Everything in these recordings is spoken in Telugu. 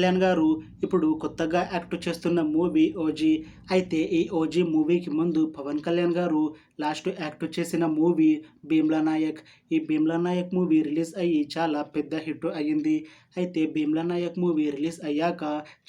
కళ్యాణ్ గారు ఇప్పుడు కొత్తగా యాక్ట్ చేస్తున్న మూవీ 'ఓజీ'. అయితే ఈ 'ఓజీ' మూవీకి ముందు పవన్ కళ్యాణ్ గారు లాస్ట్ యాక్ట్ చేసిన మూవీ 'భీమ్లా నాయక్'. ఈ 'భీమ్లా నాయక్' మూవీ రిలీజ్ అయ్యి చాలా పెద్ద హిట్ అయ్యింది. అయితే 'భీమ్లా నాయక్' మూవీ రిలీజ్ అయ్యాక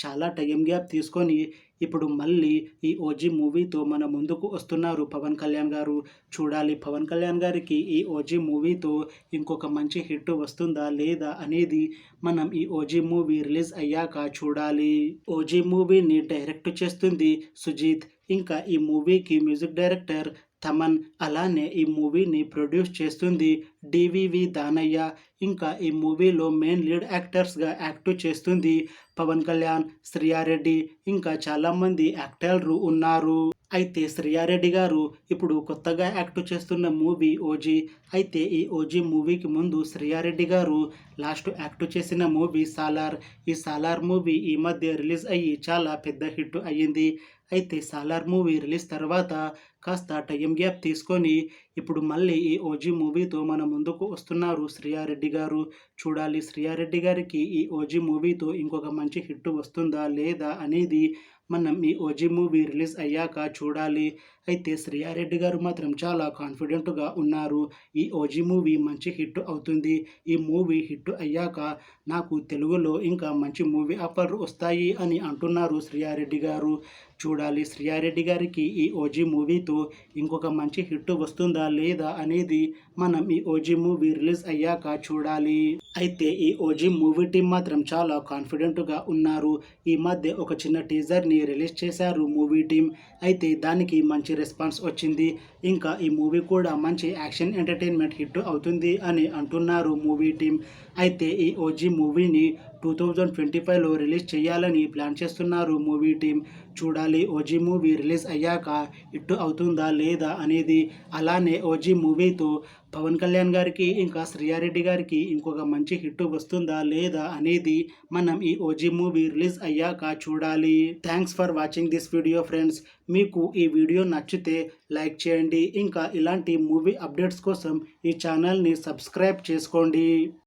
చాలా టైం గ్యాప్ తీసుకొని ఇప్పుడు మళ్ళీ ఈ 'ఓజీ' మూవీతో మన ముందుకు వస్తున్నారు పవన్ కళ్యాణ్ గారు. చూడాలి పవన్ కళ్యాణ్ గారికి ఈ 'ఓజీ' మూవీతో ఇంకొక మంచి హిట్ వస్తుందా లేదా అనేది మనం ఈ 'ఓజీ' మూవీ రిలీజ్ అయ్యాక చూడాలి. 'ఓజీ' మూవీని డైరెక్ట్ చేస్తుంది సుజీత్. ఇంకా ఈ మూవీకి మ్యూజిక్ డైరెక్టర్ తమన్. అలానే ఈ మూవీని ప్రొడ్యూస్ చేస్తుంది డివివి దానయ్య. ఇంకా ఈ మూవీలో మెయిన్ లీడ్ యాక్టర్స్గా యాక్ట్ చేస్తుంది పవన్ కళ్యాణ్, శ్రియారెడ్డి, ఇంకా చాలామంది యాక్టర్లు ఉన్నారు. అయితే శ్రియారెడ్డి గారు ఇప్పుడు కొత్తగా యాక్ట్ చేస్తున్న మూవీ 'ఓజీ'. అయితే ఈ 'ఓజీ' మూవీకి ముందు శ్రియారెడ్డి గారు లాస్ట్ యాక్ట్ చేసిన మూవీ 'సాలార్'. ఈ 'సాలార్' మూవీ ఈ మధ్య రిలీజ్ అయ్యి చాలా పెద్ద హిట్ అయ్యింది. అయితే 'సాలార్' మూవీ రిలీజ్ తర్వాత కాస్త టైం గ్యాప్ తీసుకొని ఇప్పుడు మళ్ళీ ఈ 'ఓజీ' మూవీతో మన ముందుకు వస్తున్నారు శ్రియారెడ్డి గారు. చూడాలి శ్రియారెడ్డి గారికి ఈ 'ఓజీ' మూవీతో ఇంకొక మంచి హిట్ వస్తుందా లేదా అనేది మనం ఈ 'ఓజీ' మూవీ రిలీజ్ అయ్యాక చూడాలి. అయితే శ్రియారెడ్డి గారు మాత్రం చాలా కాన్ఫిడెంట్గా ఉన్నారు. ఈ 'ఓజీ' మూవీ మంచి హిట్ అవుతుంది. ఈ మూవీ హిట్ అయ్యాక నాకు తెలుగులో ఇంకా మంచి మూవీ ఆఫర్లు వస్తాయి అని అంటున్నారు శ్రియారెడ్డి గారు. చూడాలి శ్రియారెడ్డి గారికి ఈ 'ఓజీ' మూవీతో ఇంకొక మంచి హిట్ వస్తుందా లేదా అనేది మనం ఈ 'ఓజీ' మూవీ రిలీజ్ అయ్యాక చూడాలి. అయితే ఈ 'ఓజీ' మూవీ టీం మాత్రం చాలా కాన్ఫిడెంట్గా ఉన్నారు. ఈ మధ్య ఒక చిన్న టీజర్ని రిలీజ్ చేశారు మూవీ టీం. అయితే దానికి మంచి రెస్పాన్స్ వచ్చింది. ఇంకా ఈ మూవీ కూడా మంచి యాక్షన్ ఎంటర్టైన్మెంట్ హిట్ అవుతుంది అని అంటున్నారు మూవీ టీం. అయితే ఈ 'ఓజీ' మూవీని 2025లో రిలీజ్ చేయాలని ప్లాన్ చేస్తున్నారు మూవీ టీం. చూడాలి 'ఓజీ' మూవీ రిలీజ్ అయ్యాక హిట్ అవుతుందా లేదా అనేది. అలానే 'ఓజీ' మూవీతో పవన్ కళ్యాణ్ గారికి ఇంకా శ్రియారెడ్డి గారికి ఇంకొక మంచి హిట్ వస్తుందా లేదా అనేది మనం ఈ 'ఓజీ' మూవీ రిలీజ్ అయ్యాక చూడాలి. Thanks for watching this video friends. మీకు ఈ వీడియో నచ్చితే లైక్ చేయండి. ఇంకా ఇలాంటి మూవీ అప్డేట్స్ కోసం ఈ ఛానల్ని సబ్స్క్రైబ్ చేసుకోండి.